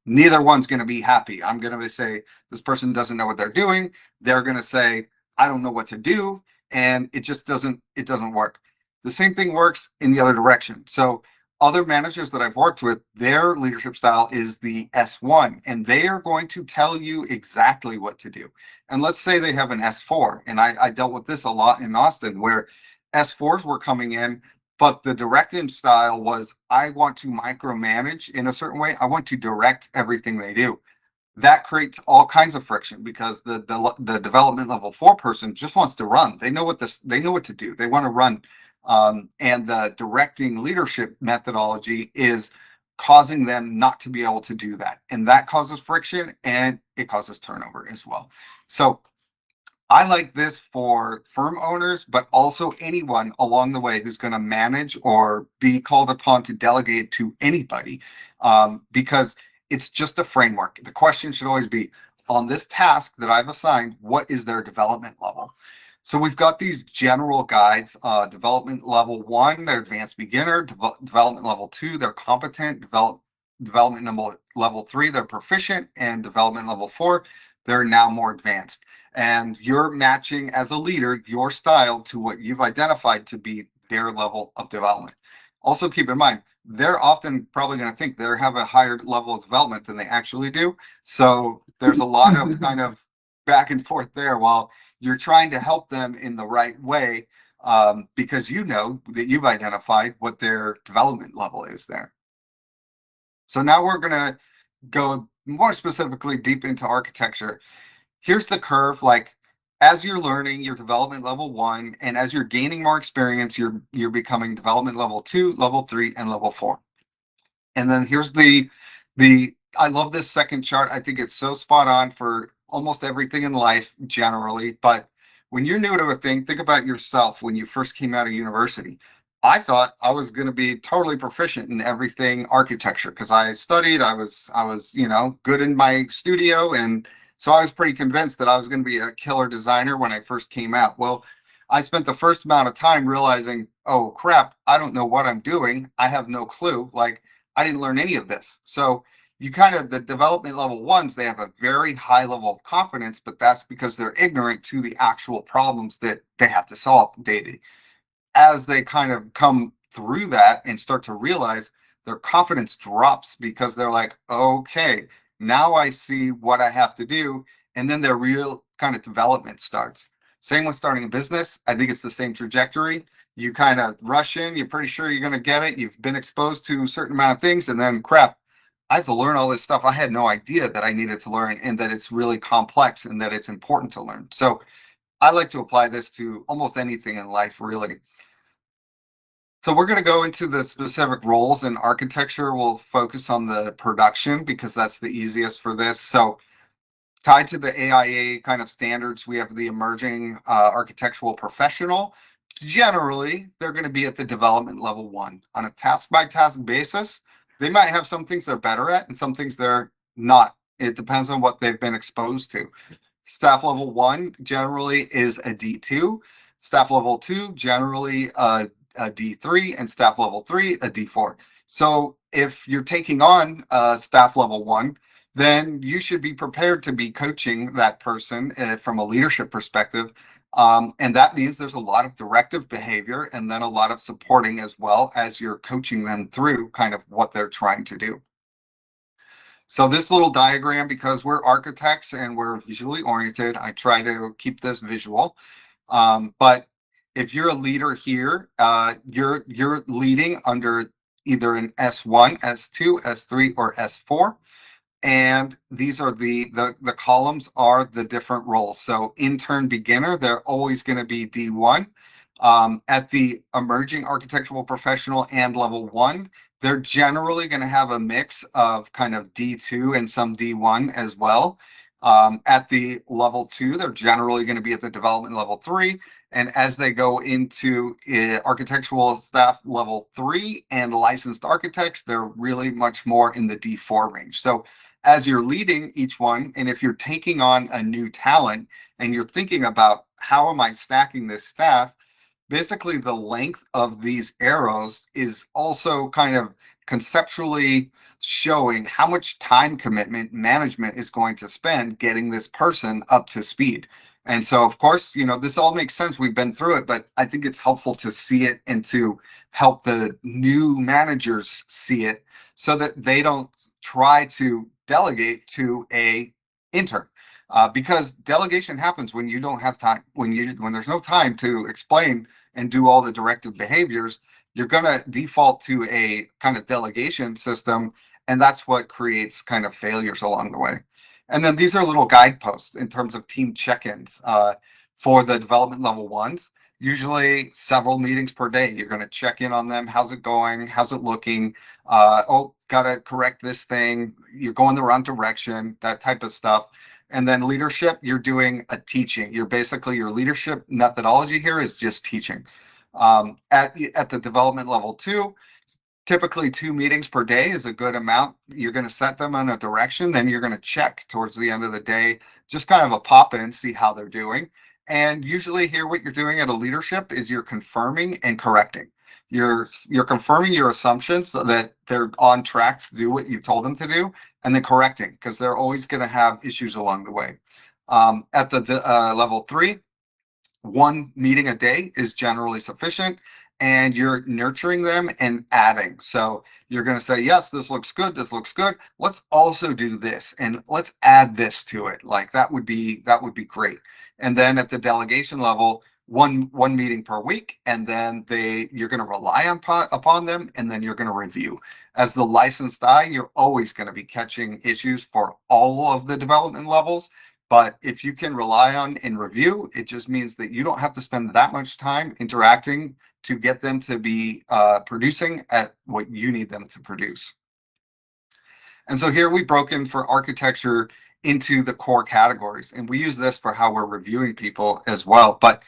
Neither one's going to be happy. I'm going to say, this person doesn't know what they're doing. They're going to say, I don't know what to do. And it doesn't work. The same thing works in the other direction. So other managers that I've worked with, their leadership style is the S1, and they are going to tell you exactly what to do. And let's say they have an S4, and I dealt with this a lot in Austin, where S4s were coming in, but the directing style was, I want to micromanage in a certain way. I want to direct everything they do. That creates all kinds of friction because the development level 4 person just wants to run. They know what to do. They want to run. And the directing leadership methodology is causing them not to be able to do that. And that causes friction and it causes turnover as well. So I like this for firm owners, but also anyone along the way who's going to manage or be called upon to delegate to anybody, because it's just a framework. The question should always be, on this task that I've assigned, what is their development level? So we've got these general guides, development level 1, they're advanced beginner, development level 2, they're competent, development level 3, they're proficient, and development level 4, they're now more advanced. And you're matching as a leader your style to what you've identified to be their level of development. Also keep in mind, they're often probably going to think they have a higher level of development than they actually do. So there's a lot of kind of back and forth there while you're trying to help them in the right way, because you know that you've identified what their development level is there. So now we're going to go more specifically deep into architecture. Here's the curve. Like, as you're learning your development level 1, and as you're gaining more experience, you're becoming development level 2, level 3, and level 4. And then here's the I love this second chart. I think it's so spot on for almost everything in life generally. But when you're new to a thing, think about yourself when you first came out of university. I thought I was going to be totally proficient in everything architecture because I studied, I was, good in my studio, and so I was pretty convinced that I was going to be a killer designer when I first came out. Well, I spent the first amount of time realizing, oh crap, I don't know what I'm doing. I have no clue. Like, I didn't learn any of this. So the development level 1s, they have a very high level of confidence, but that's because they're ignorant to the actual problems that they have to solve daily. As they kind of come through that and start to realize, their confidence drops because they're like, okay, now I see what I have to do. And then their real kind of development starts. Same with starting a business. I think it's the same trajectory. You kind of rush in, you're pretty sure you're going to get it. You've been exposed to a certain amount of things, and then crap, I have to learn all this stuff I had no idea that I needed to learn, and that it's really complex and that it's important to learn. So I like to apply this to almost anything in life, really. So we're going to go into the specific roles in architecture. We'll focus on the production because that's the easiest for this. So tied to the AIA kind of standards, we have the emerging architectural professional. Generally, they're going to be at the development level 1 on a task by task basis. They might have some things they're better at and some things they're not. It depends on what they've been exposed to. Staff level 1 generally is a D2. Staff level 2 generally a D3, and staff level 3 a D4. So if you're taking on staff level 1, then you should be prepared to be coaching that person from a leadership perspective. And that means there's a lot of directive behavior and then a lot of supporting as well as you're coaching them through kind of what they're trying to do. So this little diagram, because we're architects and we're visually oriented, I try to keep this visual. But if you're a leader here, you're leading under either an S1, S2, S3, or S4. And these are the columns are the different roles. So intern beginner, they're always going to be D1. At the emerging architectural professional and level 1, They're generally going to have a mix of kind of D2 and some D1 as well. At the level 2, they're generally going to be at the development level 3. And as they go into architectural staff level 3 and licensed architects, they're really much more in the D4 range. So as you're leading each one, and if you're taking on a new talent and you're thinking about how am I stacking this staff, basically the length of these arrows is also kind of conceptually showing how much time commitment management is going to spend getting this person up to speed. And so, of course, this all makes sense. We've been through it, but I think it's helpful to see it and to help the new managers see it so that they don't try to delegate to a intern. Because delegation happens when you don't have time, when there's no time to explain and do all the directive behaviors, you're going to default to a kind of delegation system. And that's what creates kind of failures along the way. And then these are little guideposts in terms of team check-ins for the development level ones. Usually several meetings per day. You're going to check in on them. How's it going? How's it looking? Oh, got to correct this thing. You're going the wrong direction, that type of stuff. And then leadership, you're doing a teaching. You're basically, your leadership methodology here is just teaching. At the development level 2, typically 2 meetings per day is a good amount. You're going to set them in a direction, then you're going to check towards the end of the day, just kind of a pop in, see how they're doing. And usually here what you're doing at a leadership is you're confirming and correcting. You're confirming your assumptions so that they're on track to do what you told them to do, and then correcting, because they're always going to have issues along the way. At the level 3, 1 meeting a day is generally sufficient, and you're nurturing them and adding. So you're going to say, yes, this looks good. This looks good. Let's also do this, and let's add this to it. Like that would be great. And then at the delegation level, one meeting per week, and then you're going to rely upon them, and then you're going to review. As the licensed eye, you're always going to be catching issues for all of the development levels. But if you can rely on and review, it just means that you don't have to spend that much time interacting to get them to be producing at what you need them to produce. And so here we've broken for architecture into the core categories, and we use this for how we're reviewing people as well. But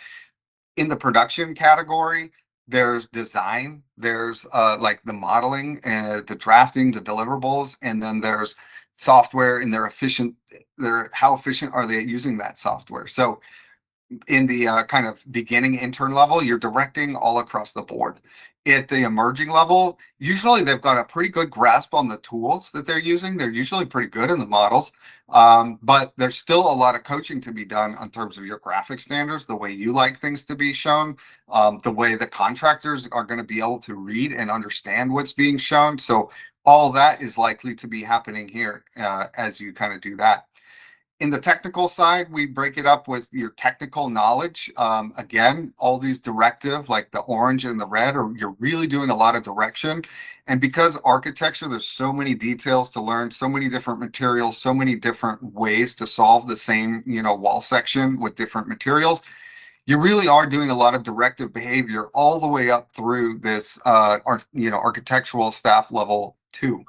in the production category, there's design, there's like the modeling and the drafting, the deliverables, and then there's software and how efficient are they at using that software. So in the kind of beginning intern level, you're directing all across the board. At the emerging level, usually they've got a pretty good grasp on the tools that they're using. They're usually pretty good in the models, but there's still a lot of coaching to be done in terms of your graphic standards, the way you like things to be shown, the way the contractors are going to be able to read and understand what's being shown. So all that is likely to be happening here as you kind of do that. In the technical side, we break it up with your technical knowledge. Again, all these directive, like the orange and the red, you're really doing a lot of direction. And because architecture, there's so many details to learn, so many different materials, so many different ways to solve the same, wall section with different materials. You really are doing a lot of directive behavior all the way up through this, architectural staff level 2.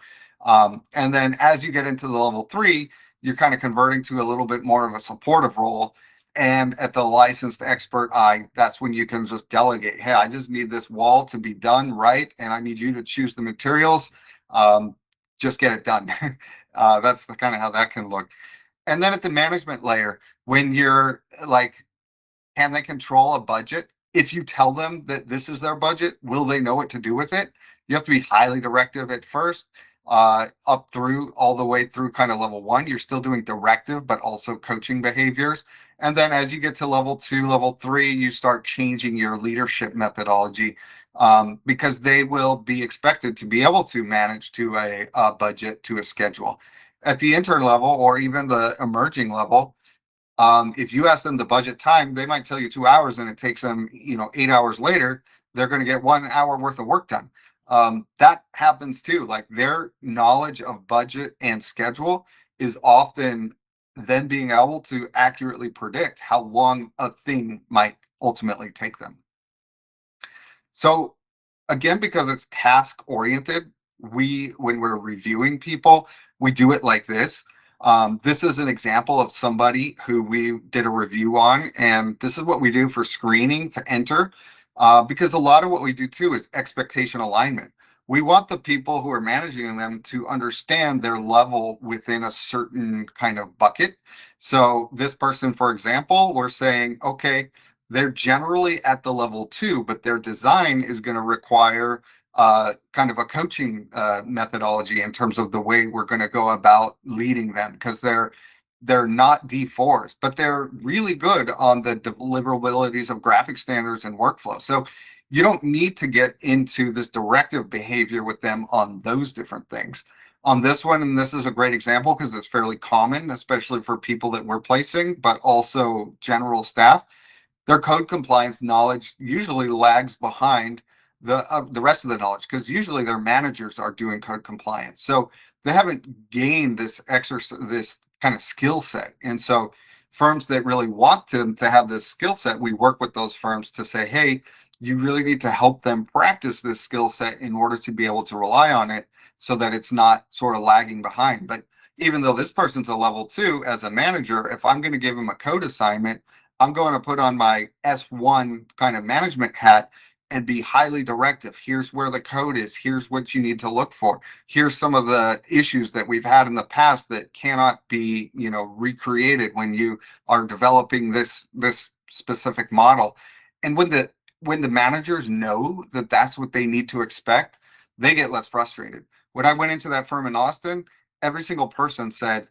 And then as you get into the level 3, you're kind of converting to a little bit more of a supportive role. And at the licensed expert eye, that's when you can just delegate. Hey, I just need this wall to be done right, and I need you to choose the materials. Just get it done. That's the kind of how that can look. And then at the management layer, when you're like, can they control a budget? If you tell them that this is their budget, will they know what to do with it? You have to be highly directive at first, up through all the way through kind of level 1. You're still doing directive, but also coaching behaviors. And then as you get to level 2, level 3, you start changing your leadership methodology, because they will be expected to be able to manage to a budget, to a schedule. At the intern level or even the emerging level, if you ask them the budget time, they might tell you 2 hours, and it takes them, 8 hours later, they're going to get 1 hour worth of work done. That happens too. Like their knowledge of budget and schedule is often then being able to accurately predict how long a thing might ultimately take them. So again, because it's task oriented, when we're reviewing people, we do it like this. This is an example of somebody who we did a review on, and this is what we do for screening to enter, because a lot of what we do too is expectation alignment. We want the people who are managing them to understand their level within a certain kind of bucket. So this person, for example, we're saying, okay, they're generally at the level 2, but their design is going to require kind of a coaching methodology in terms of the way we're going to go about leading them, because they're not D4s, but they're really good on the deliverabilities of graphic standards and workflow. So you don't need to get into this directive behavior with them on those different things. On this one, and this is a great example because it's fairly common, especially for people that we're placing, but also general staff, their code compliance knowledge usually lags behind the rest of the knowledge, because usually their managers are doing code compliance. So they haven't gained this exercise, this kind of skill set. And so firms that really want them to have this skill set, we work with those firms to say, hey, you really need to help them practice this skill set in order to be able to rely on it so that it's not sort of lagging behind. But even though this person's a level 2, as a manager, if I'm going to give them a code assignment, I'm going to put on my S1 kind of management hat and be highly directive. Here's where the code is. Here's what you need to look for. Here's some of the issues that we've had in the past that cannot be, recreated when you are developing this specific model. And when the managers know that that's what they need to expect, they get less frustrated. When I went into that firm in Austin, every single person said,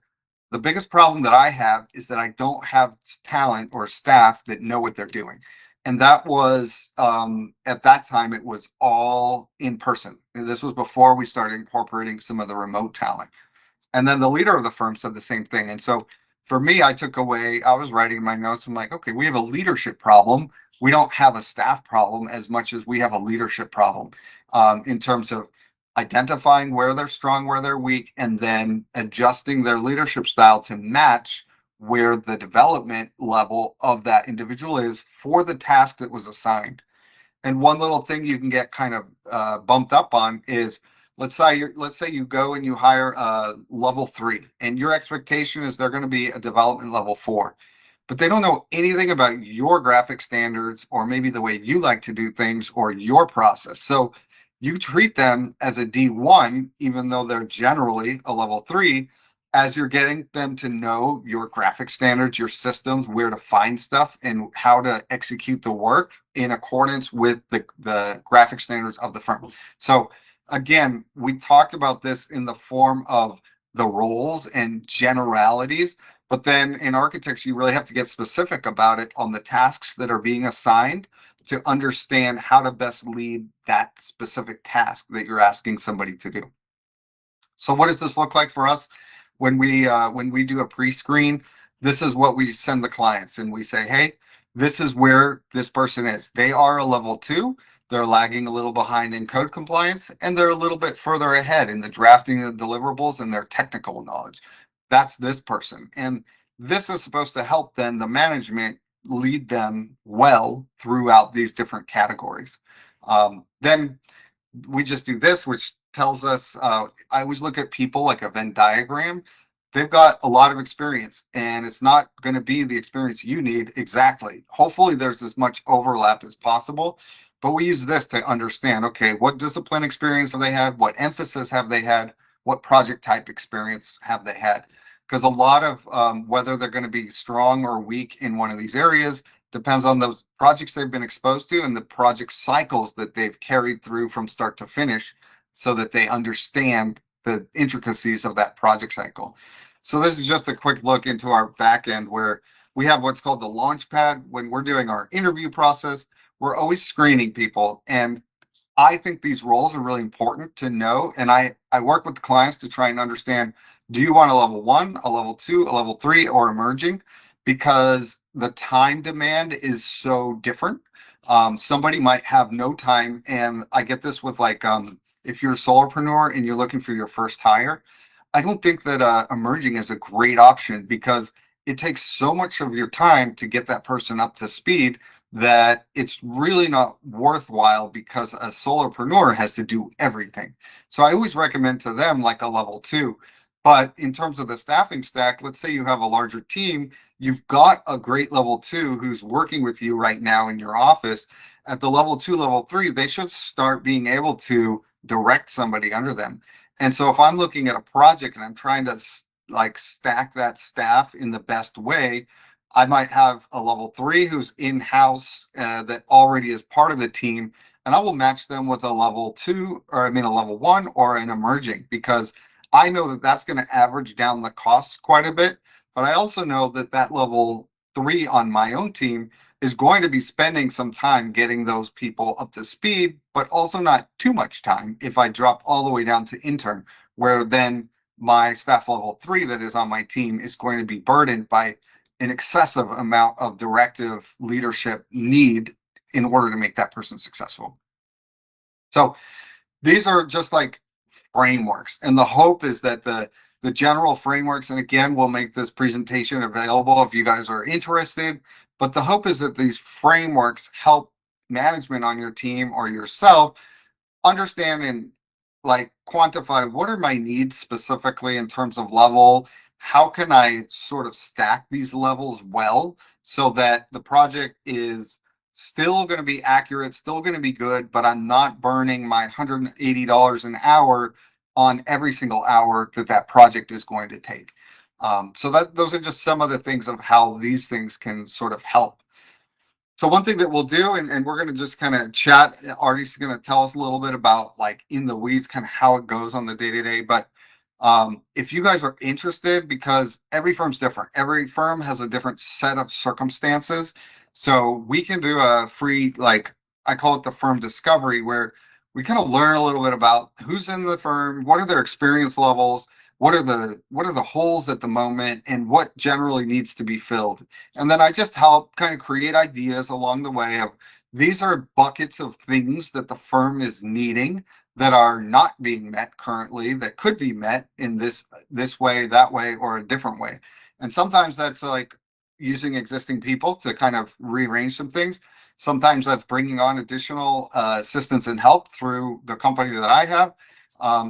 the biggest problem that I have is that I don't have talent or staff that know what they're doing. And that was, at that time, it was all in person. And this was before we started incorporating some of the remote talent. And then the leader of the firm said the same thing. And so for me, I took away, I was writing my notes. I'm like, okay, we have a leadership problem. We don't have a staff problem as much as we have a leadership problem, in terms of identifying where they're strong, where they're weak, and then adjusting their leadership style to match where the development level of that individual is for the task that was assigned. And one little thing you can get kind of bumped up on is, let's say you go and you hire a level 3, and your expectation is they're going to be a development level 4, but they don't know anything about your graphic standards or maybe the way you like to do things or your process. So you treat them as a D1, even though they're generally a level 3, as you're getting them to know your graphic standards, your systems, where to find stuff, and how to execute the work in accordance with the graphic standards of the firm. So again, we talked about this in the form of the roles and generalities, but then in architecture, you really have to get specific about it on the tasks that are being assigned to understand how to best lead that specific task that you're asking somebody to do. So what does this look like for us? When we do a pre-screen, this is what we send the clients, and we say, hey, this is where this person is. They are a level 2. They're lagging a little behind in code compliance, and they're a little bit further ahead in the drafting of deliverables and their technical knowledge. That's this person. And this is supposed to help then the management lead them well throughout these different categories. Then we just do this, which tells us, I always look at people like a Venn diagram. They've got a lot of experience, and it's not going to be the experience you need exactly. Hopefully there's as much overlap as possible, but we use this to understand, okay, what discipline experience have they had? What emphasis have they had? What project type experience have they had? Because a lot of whether they're going to be strong or weak in one of these areas depends on the projects they've been exposed to and the project cycles that they've carried through from start to finish, so that they understand the intricacies of that project cycle. So this is just a quick look into our back end, where we have what's called the launch pad. When we're doing our interview process, we're always screening people. And I think these roles are really important to know. And I work with the clients to try and understand, do you want a level 1, a level 2, a level 3, or emerging? Because the time demand is so different. Somebody might have no time. And I get this with like, if you're a solopreneur and you're looking for your first hire, I don't think that emerging is a great option, because it takes so much of your time to get that person up to speed that it's really not worthwhile because a solopreneur has to do everything. So I always recommend to them like a level 2. But in terms of the staffing stack, let's say you have a larger team, you've got a great level 2 who's working with you right now in your office. At the level 2, level 3, they should start being able to direct somebody under them. And so if I'm looking at a project and I'm trying to like stack that staff in the best way, I might have a level 3 who's in-house that already is part of the team, and I will match them with a level 2, or I mean a level 1 or an emerging, because I know that that's going to average down the costs quite a bit. But I also know that that level 3 on my own team is going to be spending some time getting those people up to speed, but also not too much time if I drop all the way down to intern, where then my staff level 3 that is on my team is going to be burdened by an excessive amount of directive leadership need in order to make that person successful. So these are just like frameworks, and the hope is that the general frameworks, and again, we'll make this presentation available if you guys are interested, but the hope is that these frameworks help management on your team or yourself understand and like quantify what are my needs specifically in terms of level. How can I sort of stack these levels well so that the project is still going to be accurate, still going to be good, but I'm not burning my $180 an hour on every single hour that that project is going to take. So that those are just some of the things of how these things can sort of help. So one thing that we'll do, and we're going to just kind of chat. Artie's going to tell us a little bit about like in the weeds, kind of how it goes on the day to day. But if you guys are interested, because every firm's different, every firm has a different set of circumstances. So we can do a free, like I call it the firm discovery, where we kind of learn a little bit about who's in the firm, what are their experience levels, what are the holes at the moment, and what generally needs to be filled. And then I just help kind of create ideas along the way of these are buckets of things that the firm is needing that are not being met currently that could be met in this way, that way, or a different way. And sometimes that's like using existing people to kind of rearrange some things. Sometimes that's bringing on additional assistance and help through the company that I have.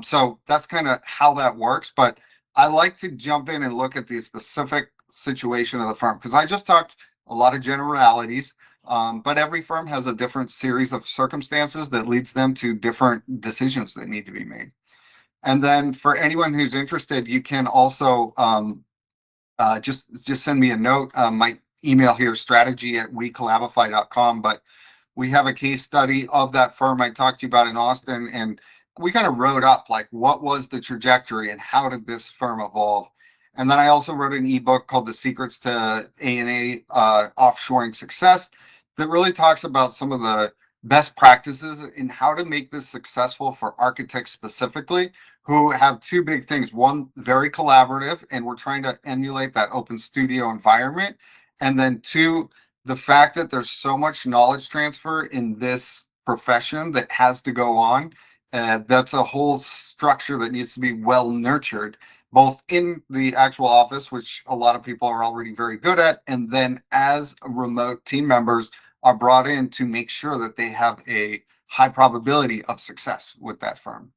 So that's kind of how that works. But I like to jump in and look at the specific situation of the firm, because I just talked a lot of generalities, but every firm has a different series of circumstances that leads them to different decisions that need to be made. And then for anyone who's interested, you can also just send me a note. My email here is strategy@wecollabify.com, but we have a case study of that firm I talked to you about in Austin, and we kind of wrote up like what was the trajectory and how did this firm evolve. And then I also wrote an ebook called The Secrets to A&A Offshoring Success that really talks about some of the best practices in how to make this successful for architects specifically, who have two big things. One, very collaborative, and we're trying to emulate that open studio environment. And then two, the fact that there's so much knowledge transfer in this profession that has to go on. That's a whole structure that needs to be well nurtured, both in the actual office, which a lot of people are already very good at, and then as remote team members are brought in to make sure that they have a high probability of success with that firm.